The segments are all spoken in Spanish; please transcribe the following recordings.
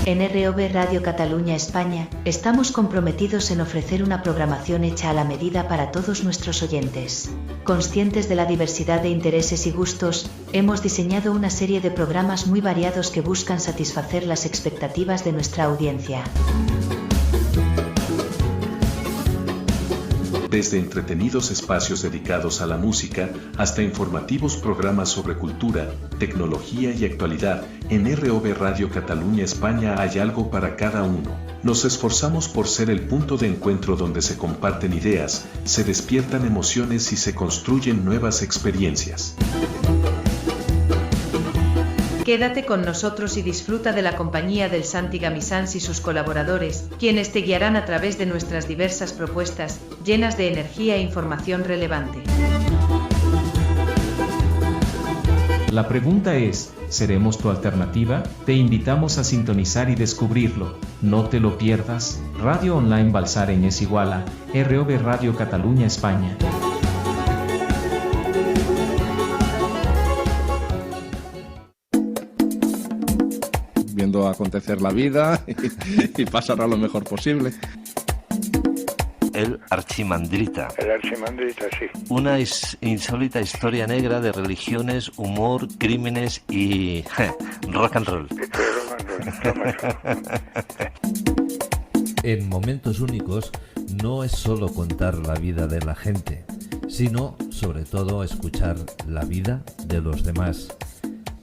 En ROV Radio Cataluña España, estamos comprometidos en ofrecer una programación hecha a la medida para todos nuestros oyentes. Conscientes de la diversidad de intereses y gustos, hemos diseñado una serie de programas muy variados que buscan satisfacer las expectativas de nuestra audiencia. Desde entretenidos espacios dedicados a la música, hasta informativos programas sobre cultura, tecnología y actualidad, en ROV Radio Cataluña España hay algo para cada uno. Nos esforzamos por ser el punto de encuentro donde se comparten ideas, se despiertan emociones y se construyen nuevas experiencias. Quédate con nosotros y disfruta de la compañía del Santi Gamisans y sus colaboradores, quienes te guiarán a través de nuestras diversas propuestas, llenas de energía e información relevante. La pregunta es, ¿seremos tu alternativa? Te invitamos a sintonizar y descubrirlo. No te lo pierdas. Radio Online Balsareñes Iguala, ROV Radio Cataluña España. Viendo acontecer la vida y pasará lo mejor posible. El Archimandrita. El Archimandrita, sí. Una insólita historia negra de religiones, humor, crímenes y rock and roll. En Momentos Únicos no es solo contar la vida de la gente, sino sobre todo escuchar la vida de los demás.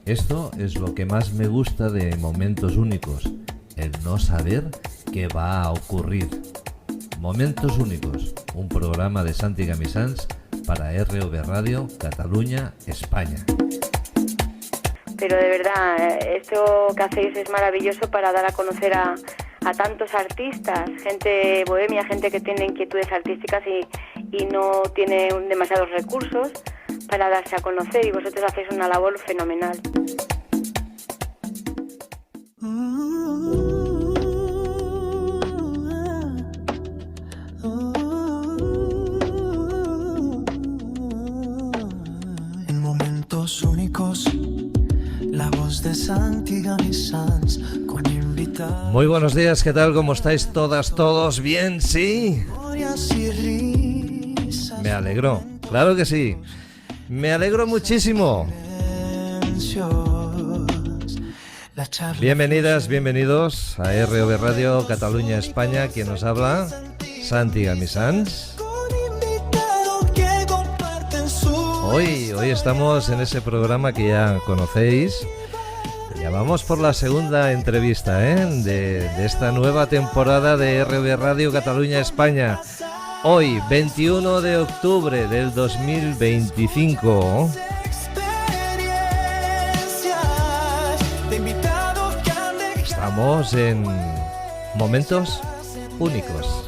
Esto es lo que más me gusta de Momentos Únicos, el no saber qué va a ocurrir. Momentos Únicos, un programa de Santi Gamisans para ROV Radio Cataluña España. Pero de verdad, esto que hacéis es maravilloso para dar a conocer a tantos artistas, gente bohemia, gente que tiene inquietudes artísticas y no tiene demasiados recursos para darse a conocer, y vosotros hacéis una labor fenomenal. En Momentos Únicos, la voz de Santi Gamisans con invitados. Muy buenos días, ¿qué tal? ¿Cómo estáis todas, todos? ¿Bien? ¿Sí? Me alegro, claro que sí. Me alegro muchísimo. Bienvenidas, bienvenidos a ROV Radio Cataluña España. Quien nos habla, Santi Gamisans. Hoy estamos en ese programa que ya conocéis. Ya vamos por la segunda entrevista de esta nueva temporada de ROV Radio Cataluña España. Hoy, 21 de octubre del 2025. Estamos en Momentos Únicos.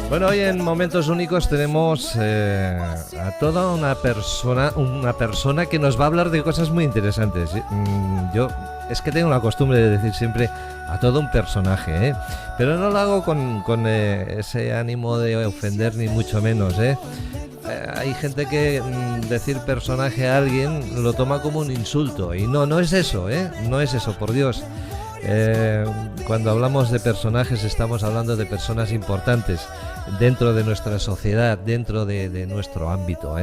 Bueno, hoy en Momentos Únicos tenemos a toda una persona que nos va a hablar de cosas muy interesantes. Yo es que tengo la costumbre de decir siempre a todo un personaje, pero no lo hago con ese ánimo de ofender ni mucho menos. Hay gente que decir personaje a alguien lo toma como un insulto y no es eso, no es eso, por Dios. Cuando hablamos de personajes estamos hablando de personas importantes dentro de nuestra sociedad, dentro de nuestro ámbito.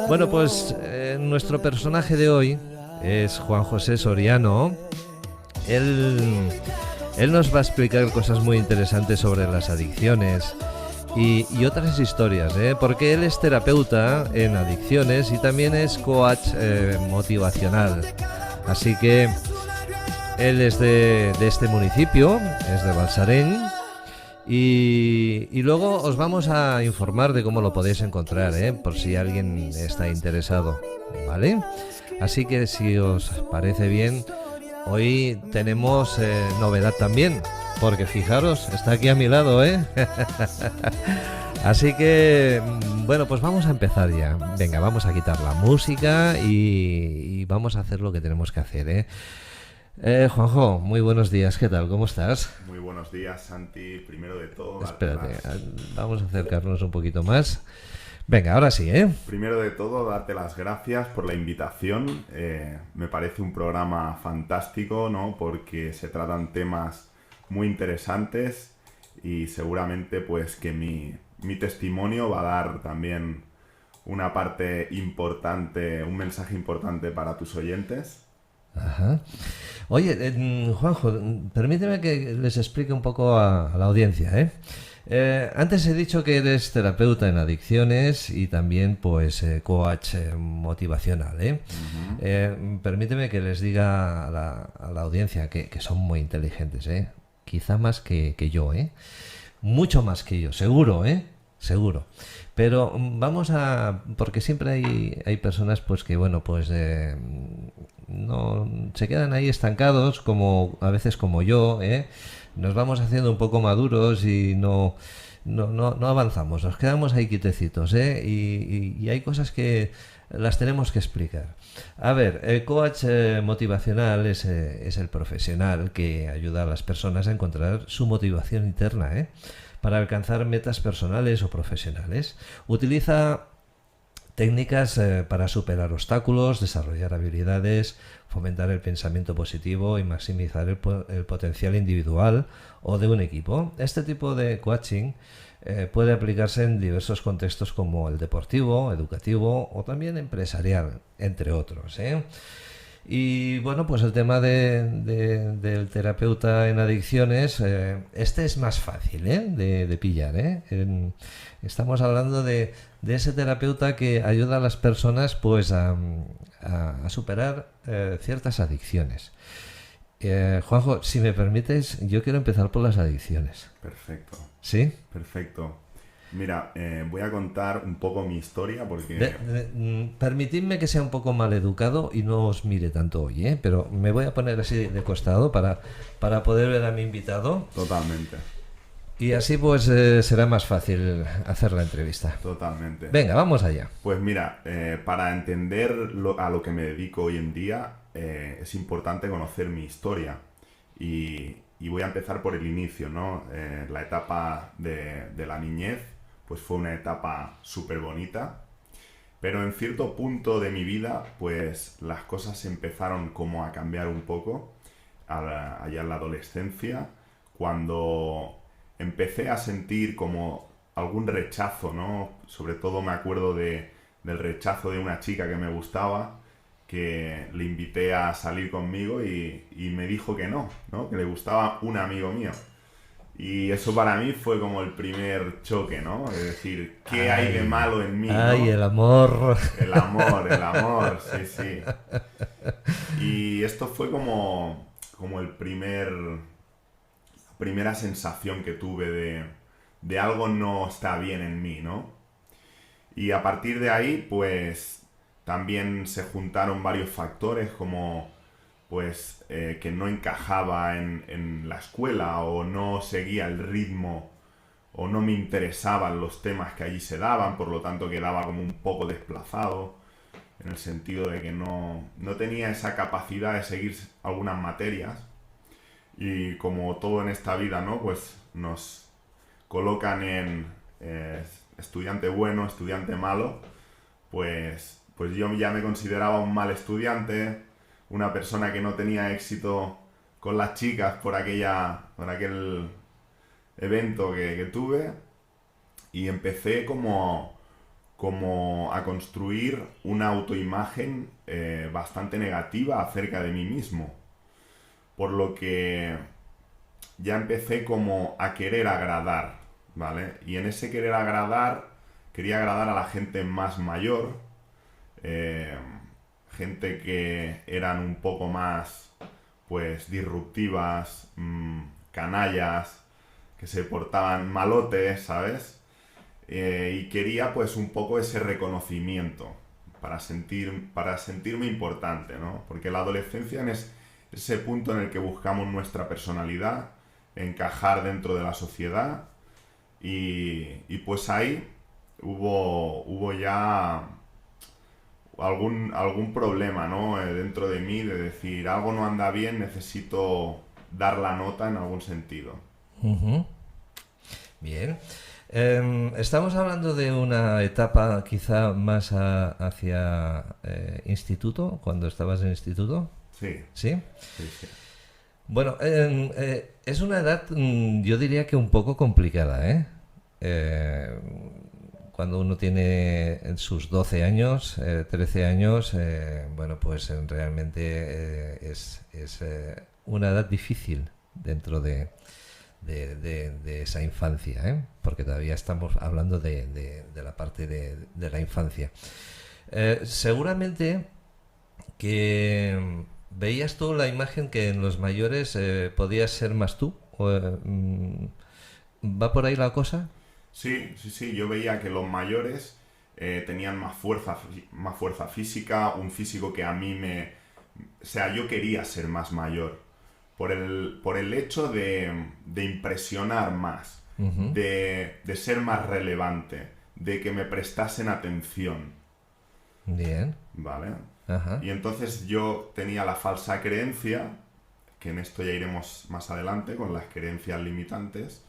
Bueno, pues nuestro personaje de hoy es Juan José Soriano. Él nos va a explicar cosas muy interesantes sobre las adicciones y otras historias, porque él es terapeuta en adicciones y también es coach motivacional. Así que él es de este municipio, es de Balsareny, y luego os vamos a informar de cómo lo podéis encontrar, por si alguien está interesado, ¿vale? Así que si os parece bien, hoy tenemos novedad también, porque fijaros, está aquí a mi lado, Así que, bueno, pues vamos a empezar ya. Venga, vamos a quitar la música y vamos a hacer lo que tenemos que hacer, Juanjo, muy buenos días, ¿qué tal? ¿Cómo estás? Muy buenos días, Santi. Primero de todo... Espérate, vamos a acercarnos un poquito más. Venga, ahora sí, ¿eh? Primero de todo, darte las gracias por la invitación. Me parece un programa fantástico, ¿no? Porque se tratan temas muy interesantes y seguramente pues que mi testimonio va a dar también una parte importante, un mensaje importante para tus oyentes. Ajá. Oye, Juanjo, permíteme que les explique un poco a la audiencia, ¿eh? Antes he dicho que eres terapeuta en adicciones y también pues coach motivacional, ¿eh? Permíteme que les diga a la audiencia que son muy inteligentes, ¿eh? Quizá más que yo, ¿eh? Mucho más que yo, seguro, ¿eh? Seguro. Pero vamos a... porque siempre hay personas pues que, bueno, pues no se quedan ahí estancados, como a veces como yo, ¿eh? Nos vamos haciendo un poco maduros y no avanzamos, nos quedamos ahí quietecitos, ¿eh? Y hay cosas que las tenemos que explicar. A ver, el coach motivacional es el profesional que ayuda a las personas a encontrar su motivación interna, ¿eh? Para alcanzar metas personales o profesionales. Utiliza técnicas para superar obstáculos, desarrollar habilidades, fomentar el pensamiento positivo y maximizar el potencial individual o de un equipo. Este tipo de coaching puede aplicarse en diversos contextos como el deportivo, educativo o también empresarial, entre otros, ¿eh? Y bueno, pues el tema del terapeuta en adicciones, este es más fácil, ¿eh? de pillar, ¿eh? Estamos hablando de ese terapeuta que ayuda a las personas pues a superar ciertas adicciones. Juanjo, si me permites, yo quiero empezar por las adicciones. Perfecto. ¿Sí? Perfecto. Mira, voy a contar un poco mi historia porque... Permitidme que sea un poco maleducado y no os mire tanto hoy, ¿eh? Pero me voy a poner así de costado para poder ver a mi invitado. Totalmente. Y así pues será más fácil hacer la entrevista. Totalmente. Venga, vamos allá. Pues mira, para entender a lo que me dedico hoy en día, es importante conocer mi historia. Y voy a empezar por el inicio, ¿no? La etapa de la niñez, pues fue una etapa súper bonita. Pero en cierto punto de mi vida, pues las cosas empezaron como a cambiar un poco. Allá en la adolescencia, cuando empecé a sentir como algún rechazo, ¿no? Sobre todo me acuerdo del rechazo de una chica que me gustaba, que le invité a salir conmigo y me dijo que no, que le gustaba un amigo mío. Y eso para mí fue como el primer choque, ¿no? Es decir, ¿qué hay de malo en mí? ¡Ay, ¿no? El amor! El amor, sí, sí. Y esto fue como la primera sensación que tuve de algo no está bien en mí, ¿no? Y a partir de ahí, pues, también se juntaron varios factores como pues que no encajaba en la escuela o no seguía el ritmo o no me interesaban los temas que allí se daban, por lo tanto quedaba como un poco desplazado en el sentido de que no tenía esa capacidad de seguir algunas materias y como todo en esta vida, ¿no? Pues nos colocan en estudiante bueno, estudiante malo, pues yo ya me consideraba un mal estudiante, una persona que no tenía éxito con las chicas por aquel evento que tuve y empecé como a construir una autoimagen bastante negativa acerca de mí mismo, por lo que ya empecé como a querer agradar, ¿vale? Y en ese querer agradar, quería agradar a la gente más mayor, gente que eran un poco más pues disruptivas, canallas, que se portaban malotes, ¿sabes? Y quería pues un poco ese reconocimiento para sentirme importante, ¿no? Porque la adolescencia es ese punto en el que buscamos nuestra personalidad, encajar dentro de la sociedad y pues ahí hubo ya algún problema, ¿no? Dentro de mí de decir algo no anda bien, necesito dar la nota en algún sentido. Uh-huh. Bien. Estamos hablando de una etapa quizá más hacia instituto, cuando estabas en instituto. Sí. ¿Sí? Sí, sí. Bueno, es una edad, yo diría que un poco complicada, ¿eh? Cuando uno tiene sus 12 años, 13 años, bueno, pues realmente es una edad difícil dentro de esa infancia, ¿eh? Porque todavía estamos hablando de la parte de la infancia. Seguramente que veías tú la imagen que en los mayores podías ser más tú. ¿Va por ahí la cosa? Sí, yo veía que los mayores tenían más fuerza física, un físico que a mí o sea, yo quería ser más mayor, por el hecho de impresionar más, Uh-huh. de ser más relevante, de que me prestasen atención, Bien. ¿vale? Ajá. Y entonces yo tenía la falsa creencia, que en esto ya iremos más adelante con las creencias limitantes.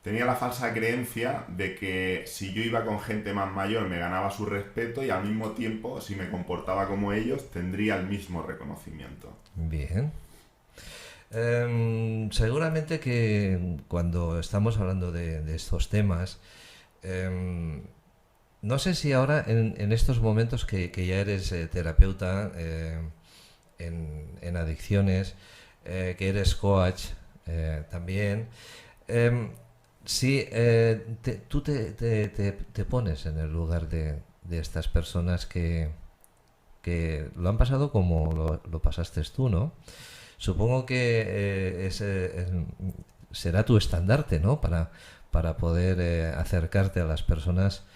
Tenía la falsa creencia de que si yo iba con gente más mayor me ganaba su respeto y al mismo tiempo, si me comportaba como ellos, tendría el mismo reconocimiento. Bien. Seguramente que cuando estamos hablando de estos temas, no sé si ahora en estos momentos que ya eres terapeuta en adicciones, que eres coach también, si tú te pones en el lugar de estas personas que lo han pasado como lo pasaste tú, ¿no? Supongo que será tu estandarte, ¿no? Para poder acercarte a las personas.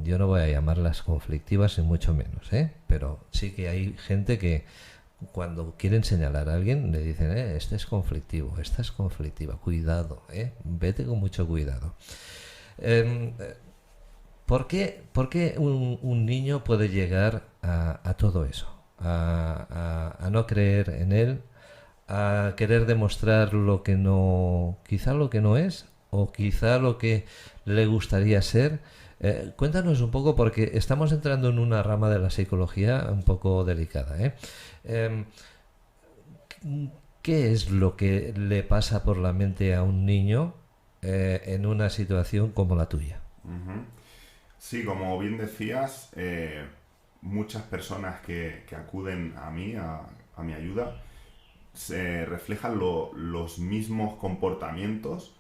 Yo no voy a llamarlas conflictivas ni mucho menos, ¿eh? Pero sí que hay gente que cuando quieren señalar a alguien le dicen, este es conflictivo, esta es conflictiva, cuidado, vete con mucho cuidado. ¿Por qué un niño puede llegar a todo eso? A no creer en él, a querer demostrar lo que no, quizá lo que no es, o quizá lo que le gustaría ser. Cuéntanos un poco, porque estamos entrando en una rama de la psicología un poco delicada, ¿qué es lo que le pasa por la mente a un niño en una situación como la tuya? Uh-huh. Sí, como bien decías, muchas personas que acuden a mí, a mi ayuda, se reflejan los mismos comportamientos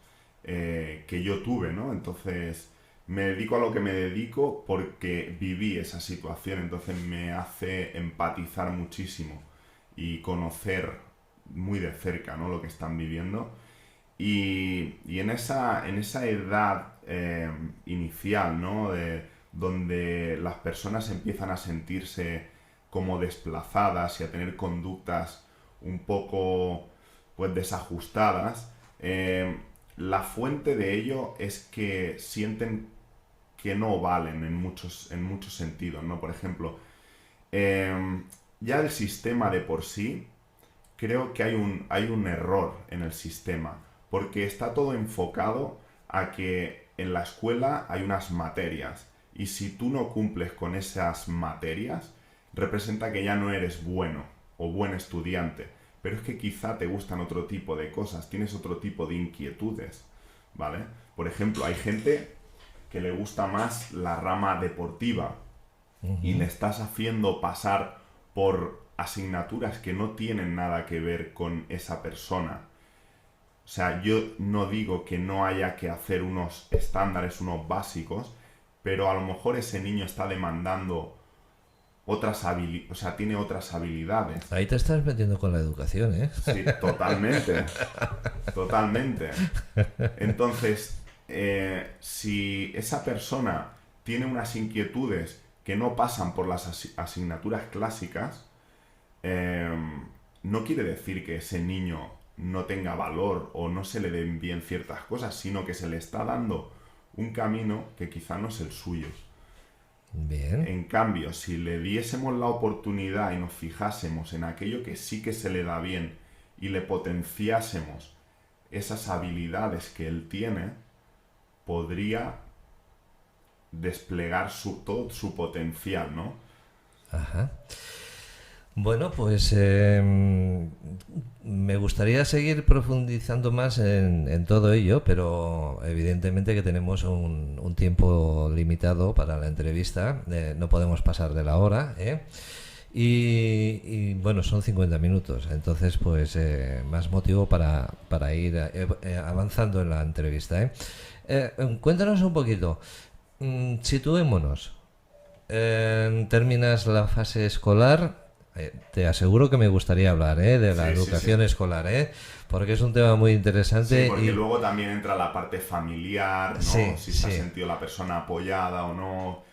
que yo tuve, ¿no? Entonces, me dedico a lo que me dedico porque viví esa situación, entonces me hace empatizar muchísimo y conocer muy de cerca, ¿no?, lo que están viviendo. Y en esa edad inicial, ¿no?, donde las personas empiezan a sentirse como desplazadas y a tener conductas un poco pues desajustadas, la fuente de ello es que sienten que no valen en muchos sentidos, ¿no? Por ejemplo, ya el sistema de por sí, creo que hay un error en el sistema, porque está todo enfocado a que en la escuela hay unas materias, y si tú no cumples con esas materias, representa que ya no eres bueno o buen estudiante, pero es que quizá te gustan otro tipo de cosas, tienes otro tipo de inquietudes, ¿vale? Por ejemplo, hay gente que le gusta más la rama deportiva, uh-huh, y le estás haciendo pasar por asignaturas que no tienen nada que ver con esa persona. O sea, yo no digo que no haya que hacer unos estándares, unos básicos, pero a lo mejor ese niño está demandando otras habilidades, o sea, tiene otras habilidades. Ahí te estás metiendo con la educación, ¿eh? Sí, totalmente. Totalmente. Entonces, si esa persona tiene unas inquietudes que no pasan por las asignaturas clásicas, no quiere decir que ese niño no tenga valor o no se le den bien ciertas cosas, sino que se le está dando un camino que quizá no es el suyo. Bien. En cambio, si le diésemos la oportunidad y nos fijásemos en aquello que sí que se le da bien y le potenciásemos esas habilidades que él tiene, podría desplegar todo su potencial, ¿no? Ajá. Bueno, pues me gustaría seguir profundizando más en todo ello, pero evidentemente que tenemos un tiempo limitado para la entrevista, no podemos pasar de la hora, ¿eh? Y bueno, son 50 minutos, entonces pues más motivo para ir avanzando en la entrevista, ¿eh? Cuéntanos un poquito, situémonos, terminas la fase escolar. Te aseguro que me gustaría hablar de la educación escolar, porque es un tema muy interesante. Sí, porque luego también entra la parte familiar, ¿no? Si se ha sentido la persona apoyada o no.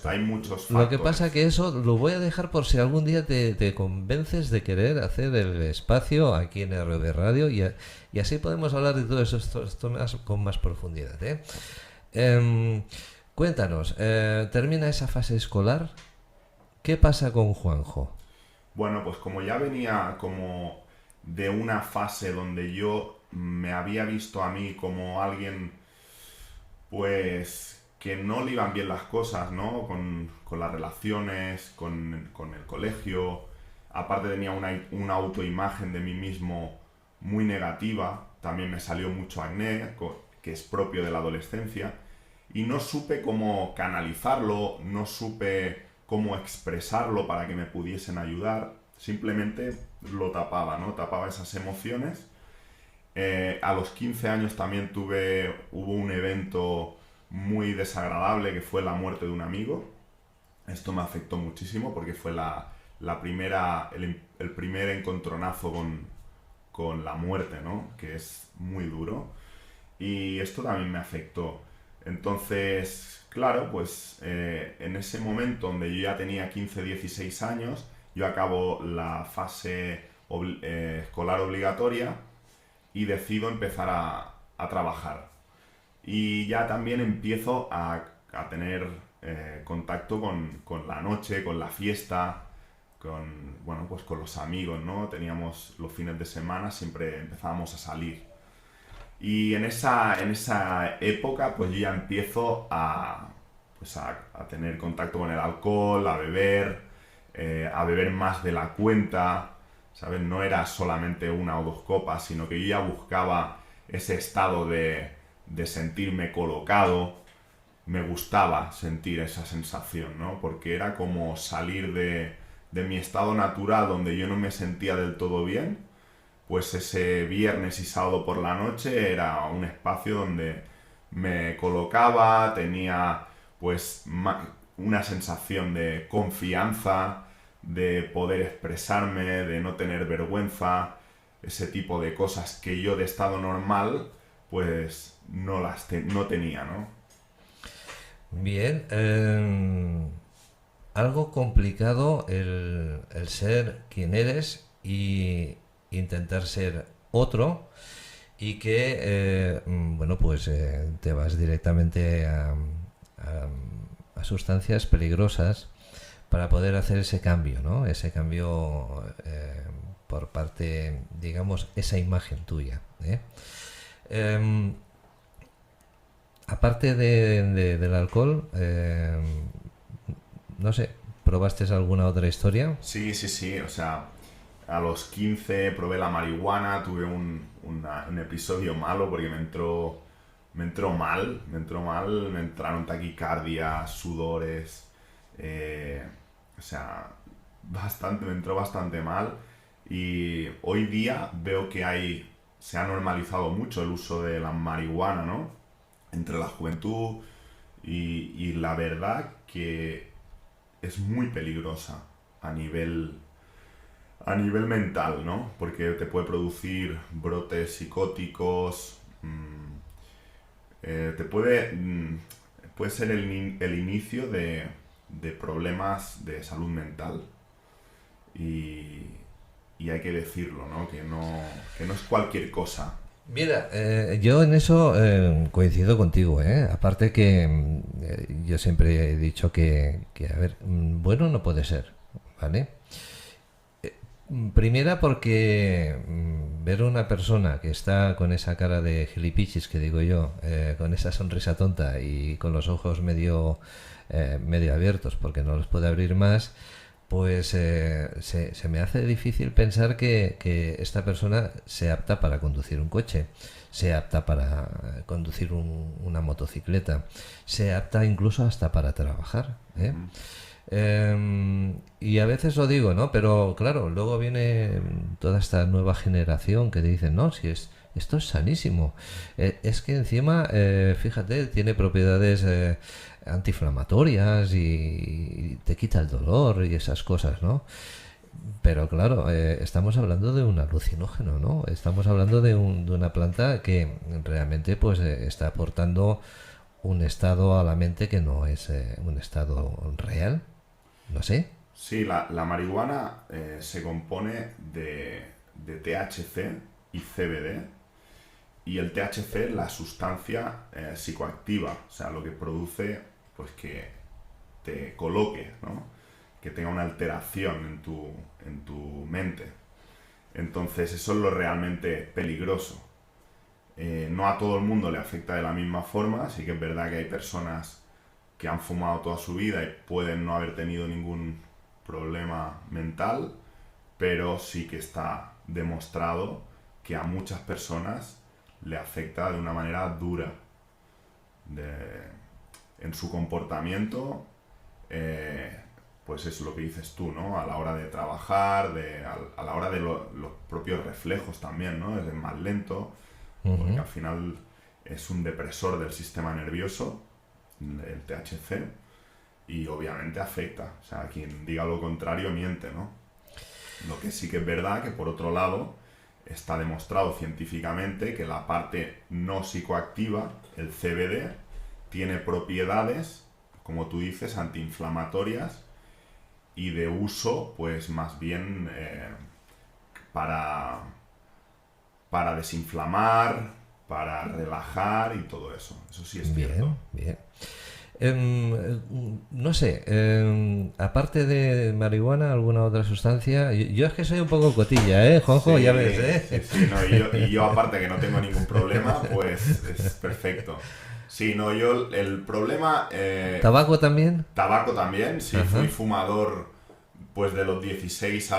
Hay muchos factores. Lo que pasa que eso lo voy a dejar por si algún día te convences de querer hacer el espacio aquí en ROV Radio y así podemos hablar de todos estos temas con más profundidad, Cuéntanos, termina esa fase escolar, ¿qué pasa con Juanjo? Bueno, pues como ya venía como de una fase donde yo me había visto a mí como alguien, pues, que no le iban bien las cosas, ¿no? Con las relaciones, con el colegio. Aparte tenía una autoimagen de mí mismo muy negativa. También me salió mucho acné, que es propio de la adolescencia. Y no supe cómo canalizarlo, no supe cómo expresarlo para que me pudiesen ayudar. Simplemente lo tapaba, ¿no? Tapaba esas emociones. A los 15 años también hubo un evento muy desagradable que fue la muerte de un amigo. Esto me afectó muchísimo porque fue el primer encontronazo con la muerte, ¿no? Que es muy duro. Y esto también me afectó. Entonces, claro, pues en ese momento donde yo ya tenía 15, 16 años, yo acabo la fase escolar obligatoria y decido empezar a trabajar. Y ya también empiezo a tener contacto con la noche, con la fiesta, pues con los amigos, ¿no? Teníamos los fines de semana, siempre empezábamos a salir. Y en esa época, pues yo ya empiezo a tener contacto con el alcohol, a beber más de la cuenta, ¿sabes? No era solamente una o dos copas, sino que yo ya buscaba ese estado de sentirme colocado. Me gustaba sentir esa sensación, ¿no? Porque era como salir de mi estado natural, donde yo no me sentía del todo bien. Pues ese viernes y sábado por la noche era un espacio donde me colocaba, tenía pues una sensación de confianza, de poder expresarme, de no tener vergüenza, ese tipo de cosas que yo de estado normal pues no tenía, ¿no? Bien, algo complicado el ser quien eres y intentar ser otro y que te vas directamente a sustancias peligrosas para poder hacer ese cambio, ¿no? Ese cambio por parte, digamos, esa imagen tuya, aparte del alcohol, no sé, ¿probaste alguna otra historia? Sí, o sea, a los 15 probé la marihuana, tuve un episodio malo porque me entró mal, me entraron taquicardia, sudores, me entró bastante mal. Y hoy día veo que se ha normalizado mucho el uso de la marihuana, ¿no? Entre la juventud y la verdad que es muy peligrosa a nivel mental, ¿no? Porque te puede producir brotes psicóticos, puede ser el inicio de problemas de salud mental. Y hay que decirlo, ¿no? Que no es cualquier cosa. Mira, yo en eso coincido contigo, aparte que yo siempre he dicho que, a ver, bueno no puede ser, ¿vale? Primera porque ver a una persona que está con esa cara de gilipichis, que digo yo, con esa sonrisa tonta y con los ojos medio abiertos porque no los puede abrir más, pues se me hace difícil pensar que esta persona sea apta para conducir un coche, sea apta para conducir una motocicleta, sea apta incluso hasta para trabajar, ¿eh? Y a veces lo digo, ¿no? Pero claro, luego viene toda esta nueva generación que dicen, no, si esto es sanísimo. Es que encima, fíjate, tiene propiedades antiinflamatorias y te quita el dolor y esas cosas, ¿no? Pero claro, estamos hablando de un alucinógeno, ¿no? Estamos hablando de una planta que realmente pues está aportando un estado a la mente que no es un estado real. No sé. Sí, la marihuana se compone de THC y CBD, y el THC es la sustancia psicoactiva, o sea, lo que produce pues que te coloque, ¿no? Que tenga una alteración en tu mente. Entonces eso es lo realmente peligroso. No a todo el mundo le afecta de la misma forma, sí que es verdad que hay personas que han fumado toda su vida y pueden no haber tenido ningún problema mental, pero sí que está demostrado que a muchas personas le afecta de una manera dura en su comportamiento, pues es lo que dices tú, ¿no? A la hora de trabajar, a la hora de los propios reflejos también, ¿no? Es más lento, porque al final es un depresor del sistema nervioso, el THC, y obviamente afecta. O sea, quien diga lo contrario miente, ¿no? Lo que sí que es verdad que, por otro lado, está demostrado científicamente que la parte no psicoactiva, el CBD, tiene propiedades, como tú dices, antiinflamatorias y de uso, pues más bien para desinflamar, para relajar y todo eso. Eso sí es cierto. Bien. No sé, aparte de marihuana, ¿alguna otra sustancia? Yo es que soy un poco cotilla, Juanjo, sí, ya ves, Sí, no, y yo aparte que no tengo ningún problema, pues es perfecto. Sí, no, yo el problema... ¿Tabaco también? Tabaco también, sí. Ajá. Fui fumador pues de los 16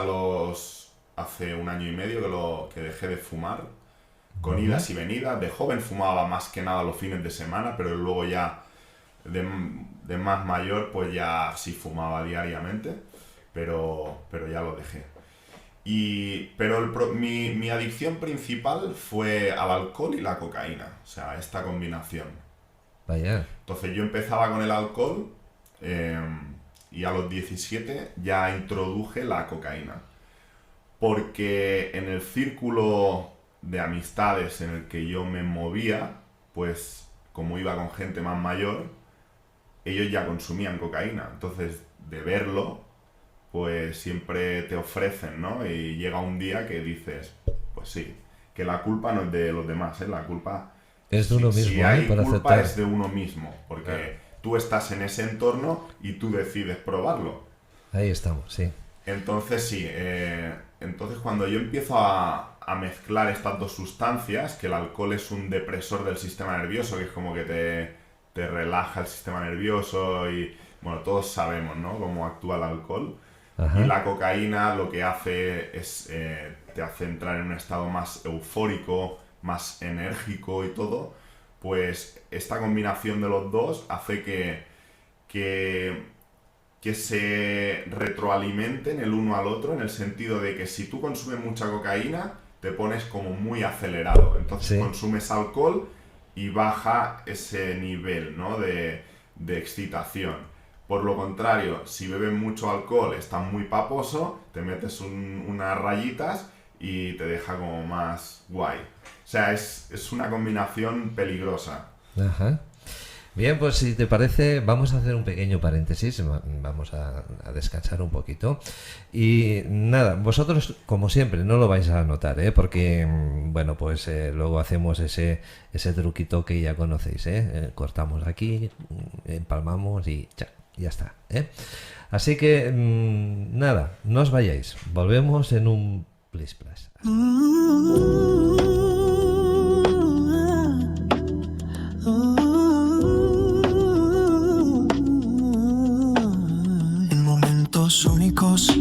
hace 1 año y medio que dejé de fumar, con idas y venidas. De joven fumaba más que nada los fines de semana, pero luego ya de más mayor pues ya sí fumaba diariamente, pero ya lo dejé. Pero mi adicción principal fue al alcohol y la cocaína, o sea, esta combinación. Vaya. Entonces yo empezaba con el alcohol y a los 17 ya introduje la cocaína, porque en el círculo de amistades en el que yo me movía, pues como iba con gente más mayor, ellos ya consumían cocaína. Entonces, de verlo, pues siempre te ofrecen, ¿no? Y llega un día que dices, pues sí, que la culpa no es de los demás, la culpa es de uno mismo. Si hay para culpa aceptar. Es de uno mismo, porque tú estás en ese entorno y tú decides probarlo. Ahí estamos, sí. Entonces sí, entonces cuando yo empiezo a mezclar estas dos sustancias, que el alcohol es un depresor del sistema nervioso, que es como que te relaja el sistema nervioso y, bueno, todos sabemos, ¿no?, cómo actúa el alcohol. Ajá. Y la cocaína lo que hace es, te hace entrar en un estado más eufórico, más enérgico y todo. Pues esta combinación de los dos hace que se retroalimenten el uno al otro, en el sentido de que si tú consumes mucha cocaína, te pones como muy acelerado. Entonces consumes alcohol y baja ese nivel, ¿no?, de excitación. Por lo contrario, si bebes mucho alcohol, estás muy paposo, te metes unas rayitas y te deja como más guay. O sea, es una combinación peligrosa. Ajá. Bien, pues si te parece, vamos a hacer un pequeño paréntesis, vamos a descansar un poquito. Y nada, vosotros, como siempre, no lo vais a notar, porque, bueno, pues luego hacemos ese truquito que ya conocéis, cortamos aquí, empalmamos y ya está, ¿eh? Así que, nada, no os vayáis. Volvemos en un plis plas. En momentos únicos,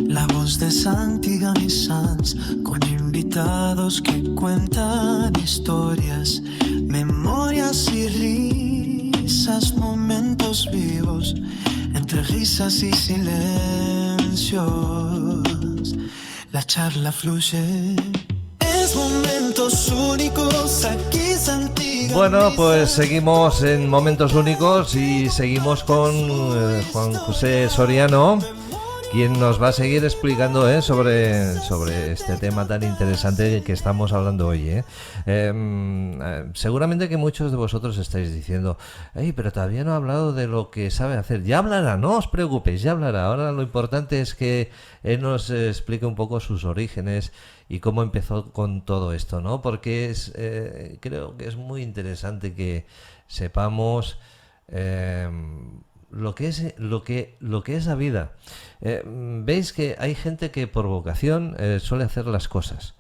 la voz de Santigami Sans, con invitados que cuentan historias, memorias y risas, momentos vivos, entre risas y silencios, la charla fluye. Es momentos únicos, aquí Santigami. Bueno, pues seguimos en Momentos Únicos y seguimos con Juan José Soriano, quien nos va a seguir explicando sobre este tema tan interesante que estamos hablando hoy. Seguramente que muchos de vosotros estáis diciendo, pero todavía no ha hablado de lo que sabe hacer. Ya hablará, no os preocupéis, ya hablará. Ahora lo importante es que él nos explique un poco sus orígenes y cómo empezó con todo esto, ¿no? Porque creo que es muy interesante que sepamos lo que es la vida. Veis que hay gente que por vocación suele hacer las cosas,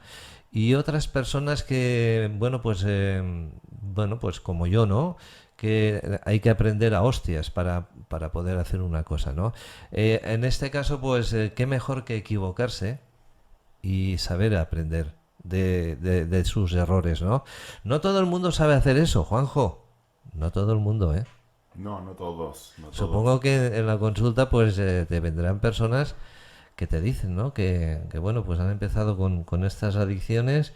y otras personas que pues como yo, ¿no? Que hay que aprender a hostias para poder hacer una cosa, ¿no? En este caso, pues qué mejor que equivocarse y saber aprender de sus errores, ¿no? No todo el mundo sabe hacer eso, Juanjo. No todo el mundo, ¿eh? No todos. Supongo que en la consulta pues te vendrán personas que te dicen, ¿no? Que pues han empezado con estas adicciones,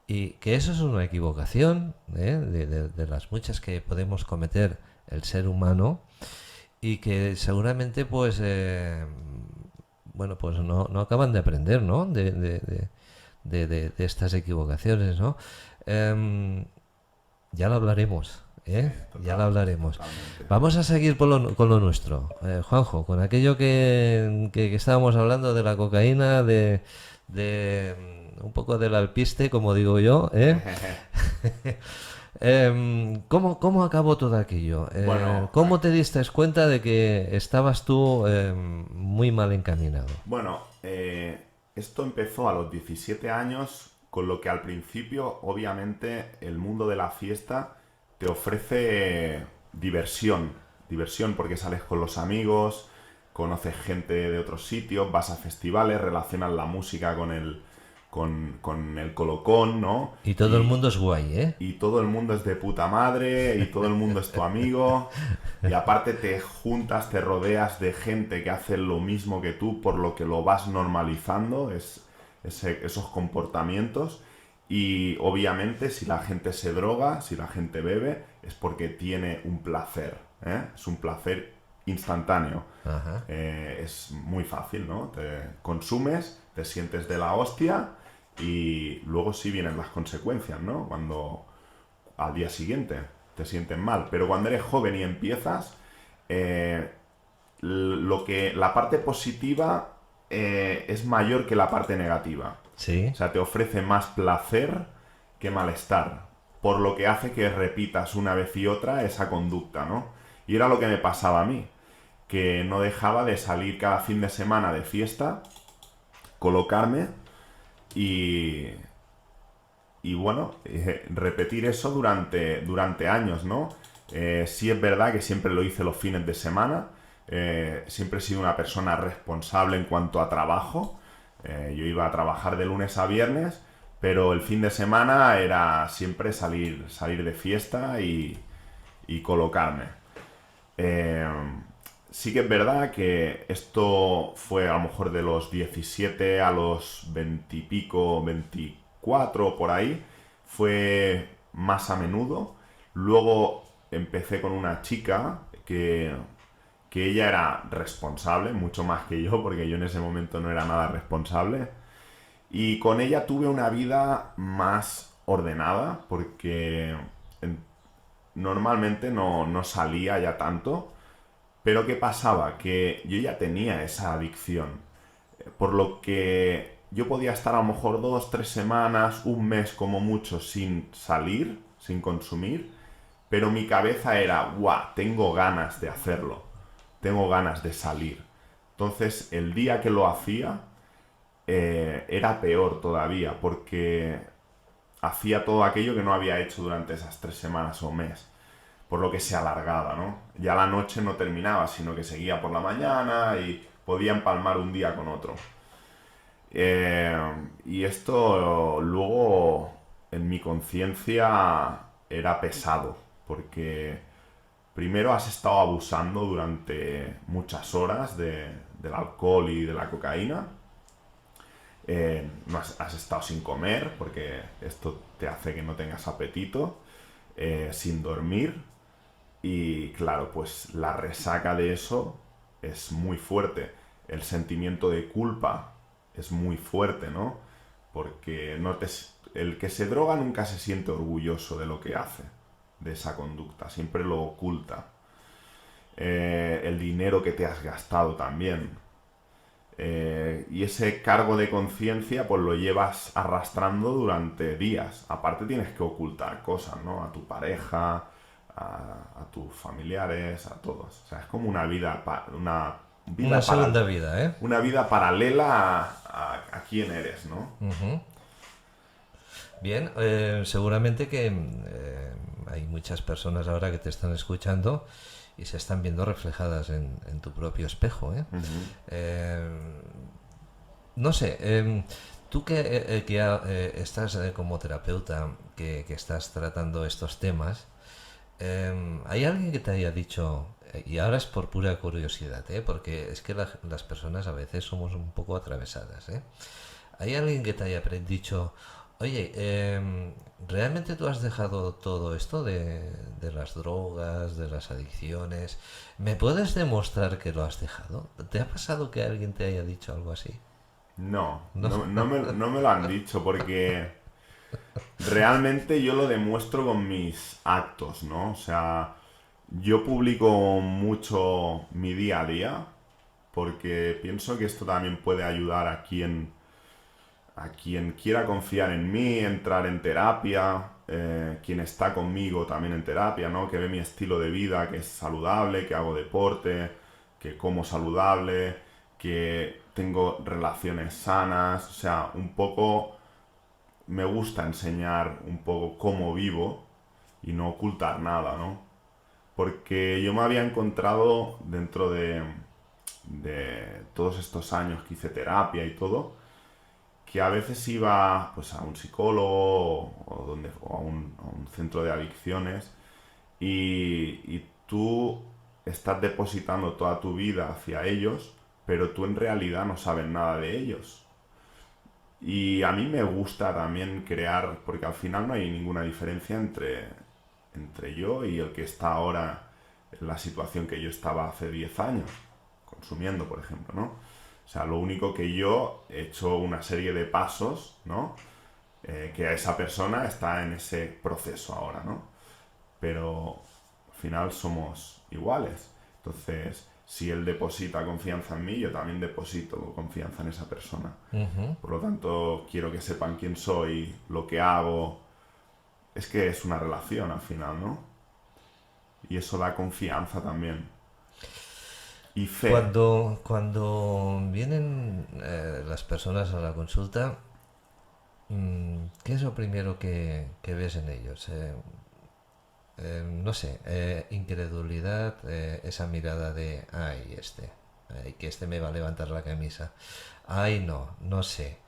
y que eso es una equivocación, de las muchas que podemos cometer el ser humano, y que seguramente pues no acaban de aprender, ¿no? De estas equivocaciones, ¿no? Ya lo hablaremos. Ya lo hablaremos. Totalmente. Vamos a seguir con lo nuestro, Juanjo, con aquello que estábamos hablando de la cocaína, de un poco del alpiste, como digo yo, ¿Cómo acabó todo aquello? ¿Cómo te diste cuenta de que estabas tú muy mal encaminado? Bueno, esto empezó a los 17 años, con lo que al principio, obviamente, el mundo de la fiesta te ofrece diversión porque sales con los amigos, conoces gente de otros sitios, vas a festivales, relacionas la música con el colocón, ¿no? Y todo el mundo es guay, ¿eh? Y todo el mundo es de puta madre, y todo el mundo es tu amigo, y aparte te juntas, te rodeas de gente que hace lo mismo que tú, por lo que lo vas normalizando, esos comportamientos. Y obviamente si la gente se droga, si la gente bebe, es porque tiene un placer, es un placer instantáneo. Es muy fácil, ¿no? Te consumes, te sientes de la hostia, y luego sí vienen las consecuencias, ¿no? Cuando al día siguiente te sientes mal. Pero cuando eres joven y empiezas, la parte positiva es mayor que la parte negativa. Sí. O sea, te ofrece más placer que malestar, por lo que hace que repitas una vez y otra esa conducta, ¿no? Y era lo que me pasaba a mí, que no dejaba de salir cada fin de semana de fiesta, colocarme y repetir eso durante años, ¿no? Sí es verdad que siempre lo hice los fines de semana, siempre he sido una persona responsable en cuanto a trabajo. Yo iba a trabajar de lunes a viernes, pero el fin de semana era siempre salir de fiesta y colocarme. Sí que es verdad que esto fue a lo mejor de los 17 a los 20 y pico, 24 por ahí, fue más a menudo. Luego empecé con una chica que ella era responsable, mucho más que yo, porque yo en ese momento no era nada responsable. Y con ella tuve una vida más ordenada, porque normalmente no salía ya tanto. Pero ¿qué pasaba? Que yo ya tenía esa adicción, por lo que yo podía estar a lo mejor 2-3 semanas, un mes como mucho, sin salir, sin consumir, pero mi cabeza era, ¡guau! Tengo ganas de hacerlo. tengo ganas de salir. Entonces, el día que lo hacía era peor todavía, porque hacía todo aquello que no había hecho durante esas 3 semanas o mes, por lo que se alargaba, ¿no? Ya la noche no terminaba, sino que seguía por la mañana y podía empalmar un día con otro. Y esto luego en mi conciencia era pesado, porque primero has estado abusando durante muchas horas del alcohol y de la cocaína. No has estado sin comer, porque esto te hace que no tengas apetito, sin dormir. Y claro, pues la resaca de eso es muy fuerte. El sentimiento de culpa es muy fuerte, ¿no? Porque el que se droga nunca se siente orgulloso de lo que hace, de esa conducta, siempre lo oculta. El dinero que te has gastado también. Y ese cargo de conciencia pues lo llevas arrastrando durante días. Aparte tienes que ocultar cosas, ¿no? A tu pareja, a tus familiares, a todos. O sea, es como una vida una segunda vida, ¿eh? Una vida paralela a quién eres, ¿no? Uh-huh. Bien, seguramente que hay muchas personas ahora que te están escuchando y se están viendo reflejadas en tu propio espejo, ¿eh? Uh-huh. No sé, tú que estás como terapeuta, que estás tratando estos temas, ¿hay alguien que te haya dicho, y ahora es por pura curiosidad, porque es que las personas a veces somos un poco atravesadas, ¿hay alguien que te haya dicho, oye, ¿realmente tú has dejado todo esto de las drogas, de las adicciones? ¿Me puedes demostrar que lo has dejado? ¿Te ha pasado que alguien te haya dicho algo así? No me lo han dicho, porque realmente yo lo demuestro con mis actos, ¿no? O sea, yo publico mucho mi día a día, porque pienso que esto también puede ayudar a quien quiera confiar en mí, entrar en terapia, quien está conmigo también en terapia, ¿no? Que ve mi estilo de vida, que es saludable, que hago deporte, que como saludable, que tengo relaciones sanas. O sea, un poco me gusta enseñar un poco cómo vivo y no ocultar nada, ¿no? Porque yo me había encontrado dentro de todos estos años que hice terapia y todo, que a veces iba pues a un psicólogo o a un centro de adicciones y tú estás depositando toda tu vida hacia ellos, pero tú en realidad no sabes nada de ellos. Y a mí me gusta también crear, porque al final no hay ninguna diferencia entre yo y el que está ahora en la situación que yo estaba hace 10 años, consumiendo, por ejemplo, ¿no? O sea, lo único que yo he hecho una serie de pasos, ¿no? Que a esa persona está en ese proceso ahora, ¿no? Pero al final somos iguales. Entonces, si él deposita confianza en mí, yo también deposito confianza en esa persona. Uh-huh. Por lo tanto, quiero que sepan quién soy, lo que hago. Es que es una relación al final, ¿no? Y eso da confianza también. Y fe. Cuando vienen las personas a la consulta, ¿qué es lo primero que ves en ellos? No sé, incredulidad, esa mirada de, ay, que me va a levantar la camisa. Ay, no sé.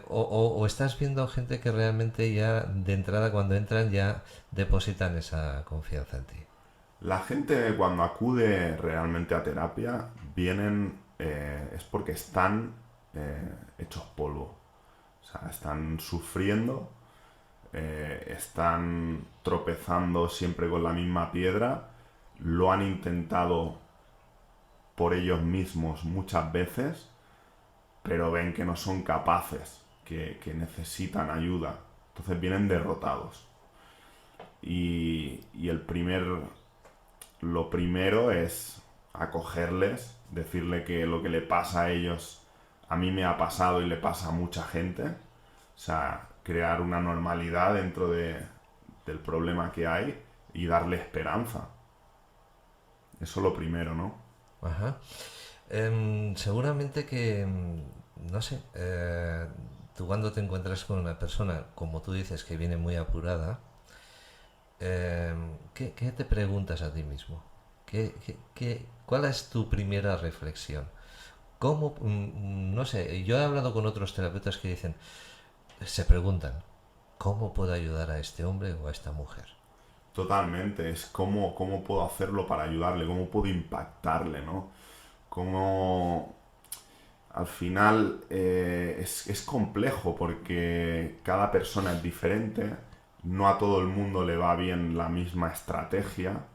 O estás viendo gente que realmente ya de entrada cuando entran ya depositan esa confianza en ti. La gente cuando acude realmente a terapia vienen es porque están hechos polvo. O sea, están sufriendo, están tropezando siempre con la misma piedra, lo han intentado por ellos mismos muchas veces, pero ven que no son capaces, que necesitan ayuda. Entonces vienen derrotados. Y lo primero es acogerles, decirle que lo que le pasa a ellos a mí me ha pasado y le pasa a mucha gente. O sea, crear una normalidad dentro del problema que hay y darle esperanza. Eso es lo primero, ¿no? Ajá. Seguramente que, no sé, tú cuando te encuentras con una persona, como tú dices, que viene muy apurada, ¿qué te preguntas a ti mismo? ¿Cuál es tu primera reflexión? ¿Cómo, no sé, yo he hablado con otros terapeutas que dicen, se preguntan, ¿cómo puedo ayudar a este hombre o a esta mujer? Totalmente, es cómo puedo hacerlo para ayudarle, cómo puedo impactarle, ¿no? Cómo al final es complejo porque cada persona es diferente, no a todo el mundo le va bien la misma estrategia.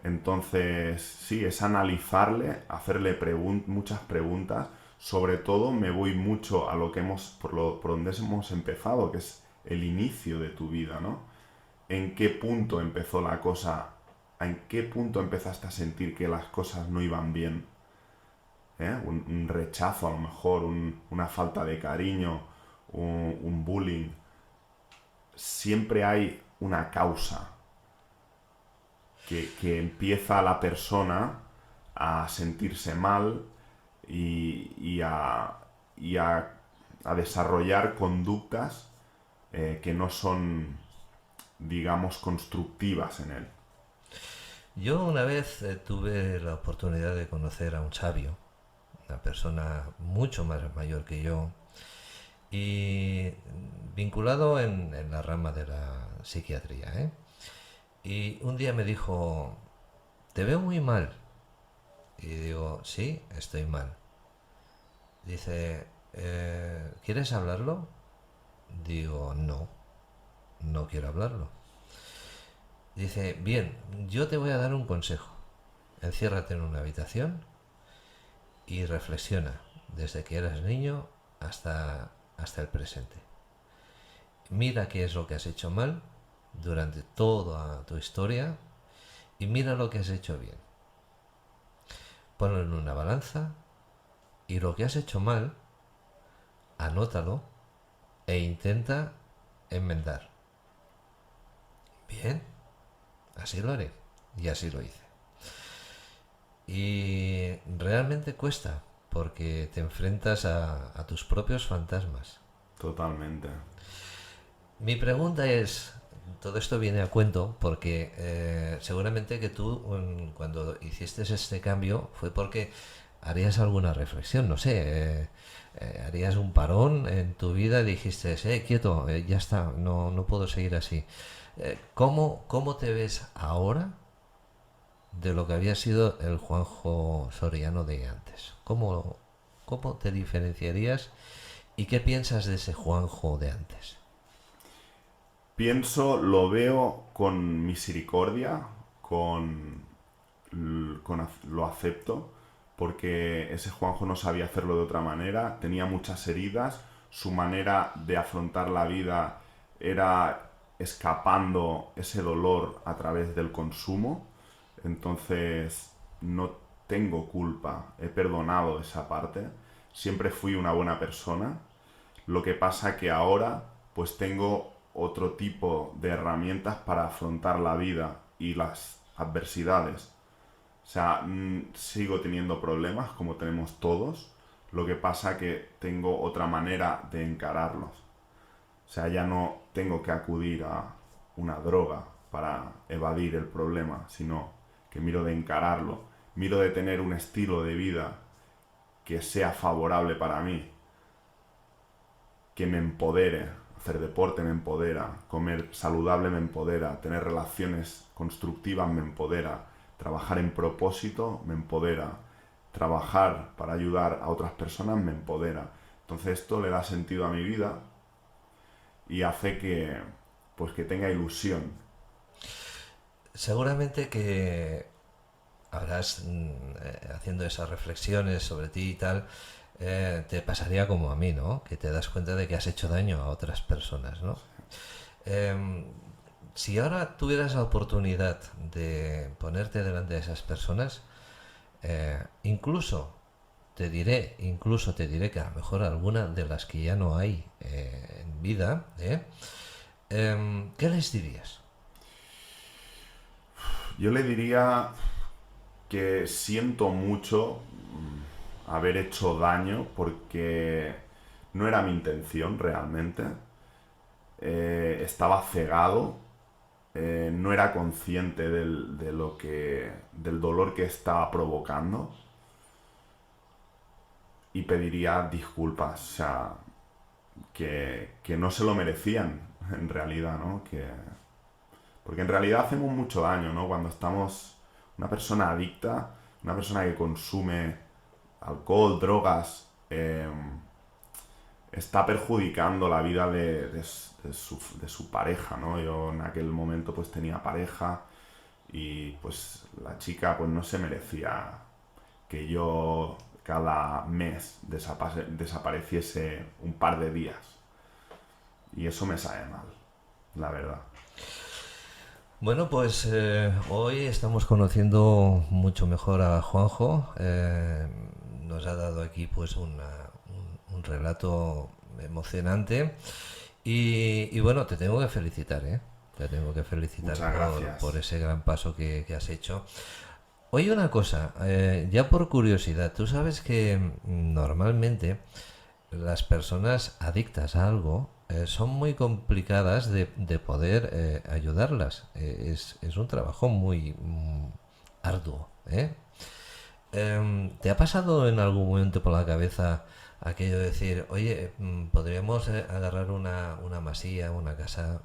Entonces, sí, es analizarle, hacerle muchas preguntas. Sobre todo me voy mucho a lo que por donde hemos empezado, que es el inicio de tu vida, ¿no? ¿En qué punto empezó la cosa? ¿En qué punto empezaste a sentir que las cosas no iban bien? Un rechazo a lo mejor, una falta de cariño, un bullying. Siempre hay una causa que empieza la persona a sentirse mal y a desarrollar conductas que no son, digamos, constructivas en él. Yo una vez tuve la oportunidad de conocer a un sabio, una persona mucho más mayor que yo, y vinculado en la rama de la psiquiatría, ¿eh? Y un día me dijo, te veo muy mal. Y digo, sí, estoy mal. Dice, ¿quieres hablarlo? Digo, no quiero hablarlo. Dice, bien, yo te voy a dar un consejo. Enciérrate en una habitación y reflexiona desde que eras niño hasta el presente. Mira qué es lo que has hecho mal durante toda tu historia y mira lo que has hecho bien. Ponlo en una balanza y lo que has hecho mal, anótalo e intenta enmendar. Bien, así lo haré. Y así lo hice. Y realmente cuesta, porque te enfrentas a tus propios fantasmas. Totalmente. Mi pregunta es, todo esto viene a cuento porque seguramente que tú cuando hiciste este cambio fue porque harías alguna reflexión, no sé, harías un parón en tu vida y dijiste, quieto, ya está, no puedo seguir así. ¿Cómo te ves ahora de lo que había sido el Juanjo Soriano de antes? ¿Cómo te diferenciarías y qué piensas de ese Juanjo de antes? Lo veo con misericordia, lo acepto, porque ese Juanjo no sabía hacerlo de otra manera, tenía muchas heridas, su manera de afrontar la vida era escapando ese dolor a través del consumo, entonces no tengo culpa, he perdonado esa parte, siempre fui una buena persona, lo que pasa que ahora pues tengo otro tipo de herramientas para afrontar la vida y las adversidades. O sea, sigo teniendo problemas como tenemos todos, lo que pasa que tengo otra manera de encararlos. O sea, ya no tengo que acudir a una droga para evadir el problema, sino que miro de encararlo, miro de tener un estilo de vida que sea favorable para mí, que me empodere. Hacer deporte me empodera, comer saludable me empodera, tener relaciones constructivas me empodera, trabajar en propósito me empodera, trabajar para ayudar a otras personas me empodera. Entonces esto le da sentido a mi vida y hace que tenga ilusión. Seguramente que habrás, haciendo esas reflexiones sobre ti y tal, te pasaría como a mí, ¿no? Que te das cuenta de que has hecho daño a otras personas, ¿no? Si ahora tuvieras la oportunidad de ponerte delante de esas personas, incluso te diré que a lo mejor alguna de las que ya no hay en vida, ¿qué les dirías? Yo le diría que siento mucho haber hecho daño porque no era mi intención realmente. Estaba cegado, no era consciente del dolor que estaba provocando y pediría disculpas, o sea, que no se lo merecían en realidad, ¿no? Porque en realidad hacemos mucho daño, ¿no? Cuando estamos una persona adicta, una persona que consume alcohol, drogas, está perjudicando la vida de su pareja, ¿no? Yo en aquel momento pues tenía pareja y pues la chica pues no se merecía que yo cada mes desapareciese un par de días. Y eso me sabe mal, la verdad. Bueno, pues hoy estamos conociendo mucho mejor a Juanjo. Nos ha dado aquí pues un relato emocionante y bueno, te tengo que felicitar, ¿eh? Te tengo que felicitar por ese gran paso que has hecho. Oye, una cosa, ya por curiosidad, tú sabes que normalmente las personas adictas a algo son muy complicadas de poder ayudarlas. Es un trabajo muy arduo, ¿eh? ¿Te ha pasado en algún momento por la cabeza aquello de decir, oye, podríamos agarrar una masía, una casa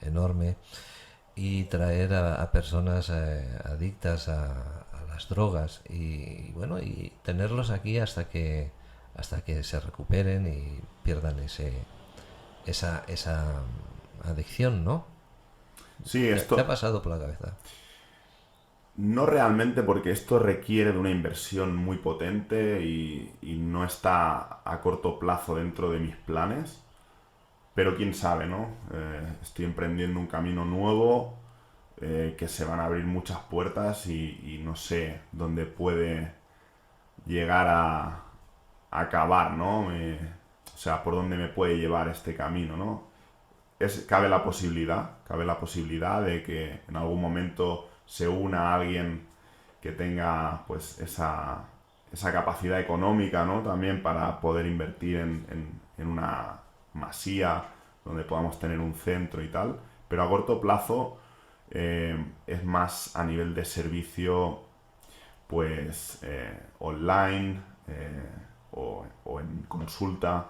enorme y traer a personas adictas a las drogas y bueno, y tenerlos aquí hasta que se recuperen y pierdan esa adicción, ¿no? Sí, esto... ¿Te ha pasado por la cabeza? No realmente, porque esto requiere de una inversión muy potente y no está a corto plazo dentro de mis planes. Pero quién sabe, ¿no? Estoy emprendiendo un camino nuevo, que se van a abrir muchas puertas y no sé dónde puede llegar a acabar, ¿no? O sea, por dónde me puede llevar este camino, ¿no? Cabe la posibilidad de que en algún momento se una a alguien que tenga pues esa capacidad económica, ¿no? También para poder invertir en una masía donde podamos tener un centro y tal, pero a corto plazo es más a nivel de servicio pues online o en consulta.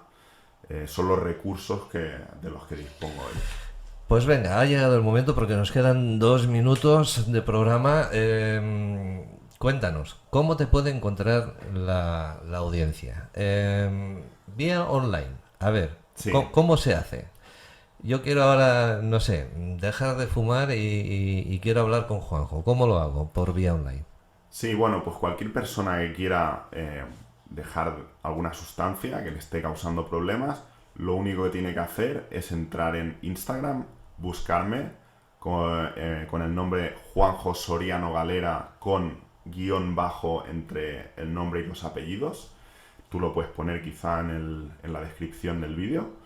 Son los recursos de los que dispongo hoy. Pues venga, ha llegado el momento porque nos quedan 2 minutos de programa. Cuéntanos, ¿cómo te puede encontrar la audiencia? Vía online. A ver, sí. ¿Cómo se hace? Yo quiero ahora, no sé, dejar de fumar y quiero hablar con Juanjo. ¿Cómo lo hago? Por vía online. Sí, bueno, pues cualquier persona que quiera dejar alguna sustancia que le esté causando problemas, lo único que tiene que hacer es entrar en Instagram, buscarme con el nombre Juanjo Soriano Galera con guión bajo entre el nombre y los apellidos. Tú lo puedes poner quizá en la descripción del vídeo.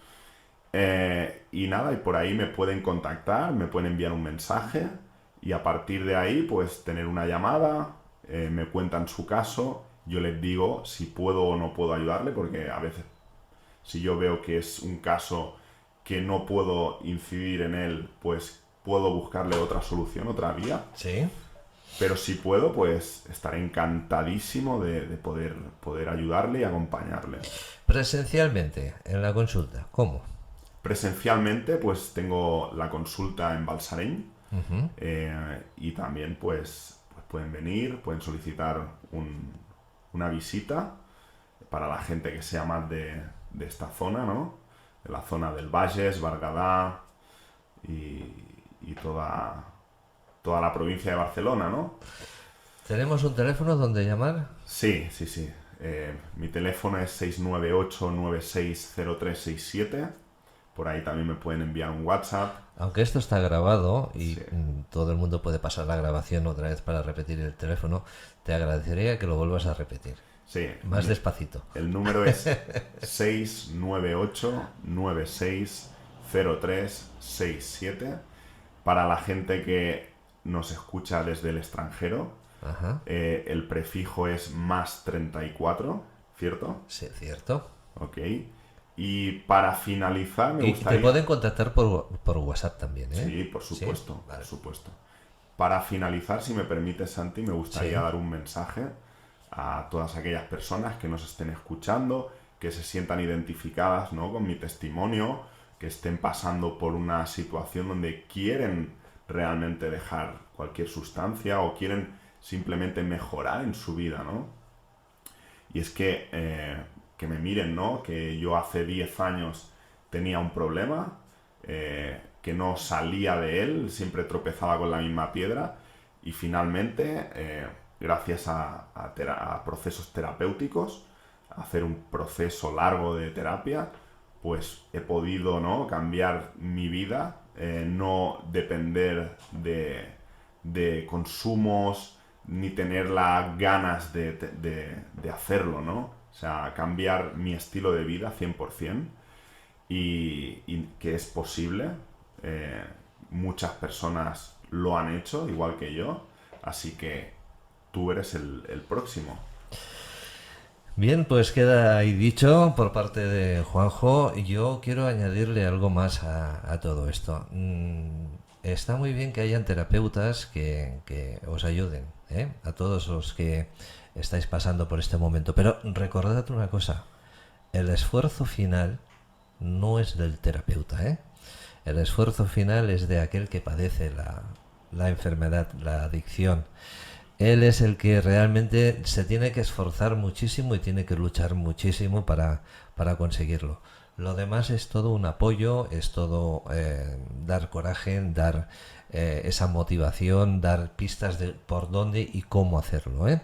Y nada, y por ahí me pueden contactar, me pueden enviar un mensaje y a partir de ahí pues tener una llamada, me cuentan su caso, yo les digo si puedo o no puedo ayudarle, porque a veces si yo veo que es un caso que no puedo incidir en él, pues puedo buscarle otra solución, otra vía. Sí. Pero si puedo, pues estaré encantadísimo de poder ayudarle y acompañarle. Presencialmente, en la consulta, ¿cómo? Presencialmente, pues tengo la consulta en Balsareny. Uh-huh. Y también pues pueden venir, pueden solicitar una visita para la gente que sea más de esta zona, ¿no? De la zona del Bages, Berguedà y toda la provincia de Barcelona, ¿no? ¿Tenemos un teléfono donde llamar? Sí. Mi teléfono es 698-960367. Por ahí también me pueden enviar un WhatsApp. Aunque esto está grabado y sí, todo el mundo puede pasar la grabación otra vez para repetir el teléfono, te agradecería que lo vuelvas a repetir. Sí. Más despacito. El número es 698-960367 para la gente que nos escucha desde el extranjero. Ajá. El prefijo es más 34, ¿cierto? Sí, cierto. Ok. Y para finalizar me Y gustaría... te pueden contactar por WhatsApp también, ¿eh? Sí, por supuesto, ¿Sí? Vale. por supuesto. Para finalizar, si me permites, Santi, me gustaría dar un mensaje a todas aquellas personas que nos estén escuchando, que se sientan identificadas, ¿no?, con mi testimonio, que estén pasando por una situación donde quieren realmente dejar cualquier sustancia o quieren simplemente mejorar en su vida, ¿no? Y es que me miren, ¿no? Que yo hace 10 años tenía un problema, que no salía de él, siempre tropezaba con la misma piedra y finalmente, gracias a procesos terapéuticos, a hacer un proceso largo de terapia, pues he podido, ¿no?, cambiar mi vida, no depender de consumos ni tener las ganas de hacerlo, ¿no? O sea, cambiar mi estilo de vida 100%, y que es posible. Muchas personas lo han hecho, igual que yo, así que tú eres el próximo. Bien, pues queda ahí dicho por parte de Juanjo. Yo quiero añadirle algo más a todo esto. Está muy bien que hayan terapeutas que os ayuden, ¿eh?, a todos los que estáis pasando por este momento. Pero recordad una cosa, el esfuerzo final no es del terapeuta, ¿eh? El esfuerzo final es de aquel que padece la enfermedad, la adicción. Él es el que realmente se tiene que esforzar muchísimo y tiene que luchar muchísimo para conseguirlo. Lo demás es todo un apoyo, es todo dar coraje, dar esa motivación, dar pistas de por dónde y cómo hacerlo, ¿eh?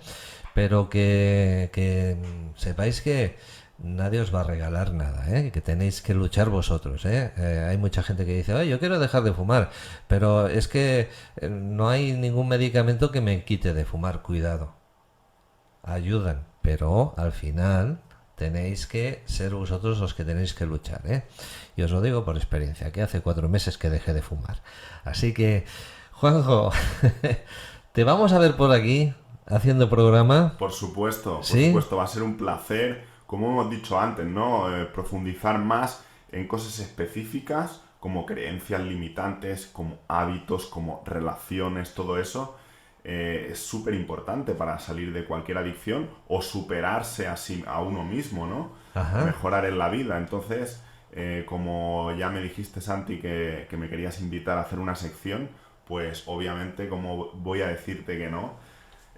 Pero que sepáis que nadie os va a regalar nada, ¿eh? Que tenéis que luchar vosotros, ¿eh? Hay mucha gente que dice, yo quiero dejar de fumar, pero es que no hay ningún medicamento que me quite de fumar. Cuidado, ayudan, pero al final tenéis que ser vosotros los que tenéis que luchar, ¿eh? Y os lo digo por experiencia, que hace 4 meses que dejé de fumar. Así que, Juanjo, te vamos a ver por aquí haciendo programa. Por supuesto, ¿Sí? va a ser un placer, como hemos dicho antes, ¿no? Profundizar más en cosas específicas como creencias limitantes, como hábitos, como relaciones, todo eso es súper importante para salir de cualquier adicción o superarse a uno mismo, ¿no? Ajá. Mejorar en la vida. Entonces, como ya me dijiste, Santi, que me querías invitar a hacer una sección, pues obviamente, como voy a decirte que no,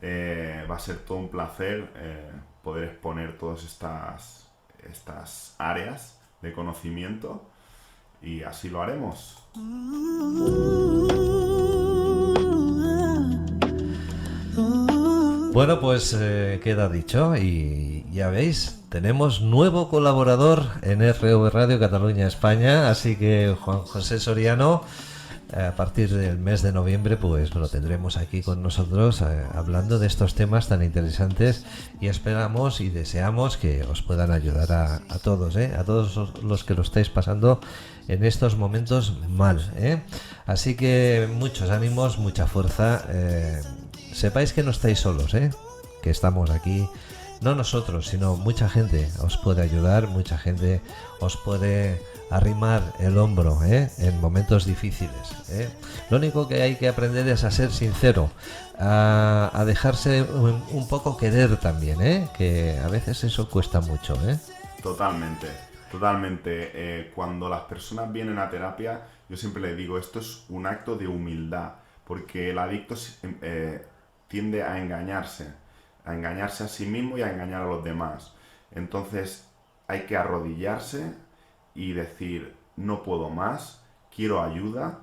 va a ser todo un placer poder exponer todas estas áreas de conocimiento, y así lo haremos. Bueno, pues queda dicho, y ya veis, tenemos nuevo colaborador en RV Radio Cataluña España, así que Juan José Soriano, a partir del mes de noviembre, pues lo tendremos aquí con nosotros hablando de estos temas tan interesantes, y esperamos y deseamos que os puedan ayudar a todos, a todos los que lo estáis pasando en estos momentos mal, Así que muchos ánimos, mucha fuerza, sepáis que no estáis solos, que estamos aquí, no nosotros, sino mucha gente os puede ayudar, mucha gente os puede arrimar el hombro en momentos difíciles. Lo único que hay que aprender es a ser sincero, a dejarse un poco querer también, que a veces eso cuesta mucho. Totalmente. Cuando las personas vienen a terapia, yo siempre les digo, esto es un acto de humildad, porque el adicto tiende a engañarse a sí mismo y a engañar a los demás. Entonces hay que arrodillarse y decir, no puedo más, quiero ayuda,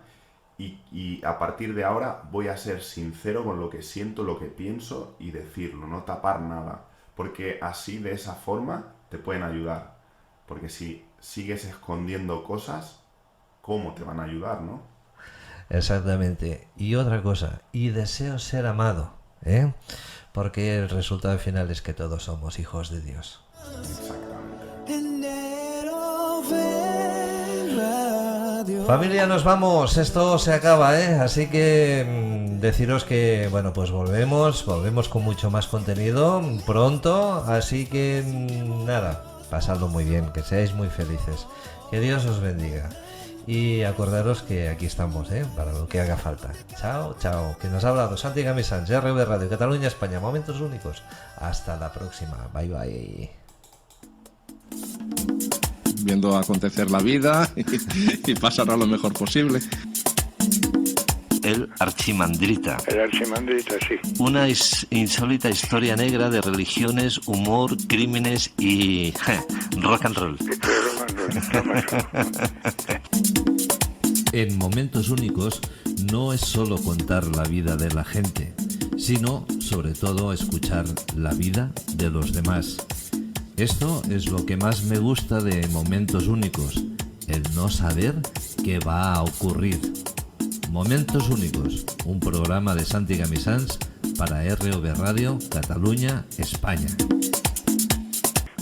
y a partir de ahora voy a ser sincero con lo que siento, lo que pienso, y decirlo, no tapar nada, porque así, de esa forma, te pueden ayudar. Porque si sigues escondiendo cosas, ¿cómo te van a ayudar, no? Exactamente. Y otra cosa, y deseo ser amado, porque el resultado final es que todos somos hijos de Dios. Exactamente. Enero, verano. radio. Familia, nos vamos, esto se acaba, así que deciros que, bueno, pues volvemos con mucho más contenido pronto, así que nada, pasadlo muy bien, que seáis muy felices, que Dios os bendiga. Y acordaros que aquí estamos, para lo que haga falta. Chao, chao. Que nos ha hablado Santi Gamisans, RV Radio, Cataluña, España. Momentos únicos. Hasta la próxima. Bye, bye. Viendo acontecer la vida y pasará lo mejor posible. El Archimandrita. El Archimandrita, sí. Una insólita historia negra de religiones, humor, crímenes y rock and roll. En Momentos Únicos no es solo contar la vida de la gente, sino sobre todo escuchar la vida de los demás. Esto es lo que más me gusta de Momentos Únicos, el no saber qué va a ocurrir. Momentos Únicos, un programa de Santi Gamisans para RV Radio, Cataluña, España.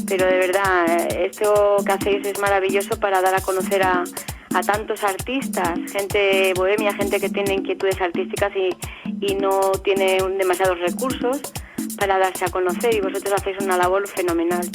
Pero de verdad, esto que hacéis es maravilloso para dar a conocer a tantos artistas, gente bohemia, gente que tiene inquietudes artísticas y no tiene demasiados recursos para darse a conocer, y vosotros hacéis una labor fenomenal.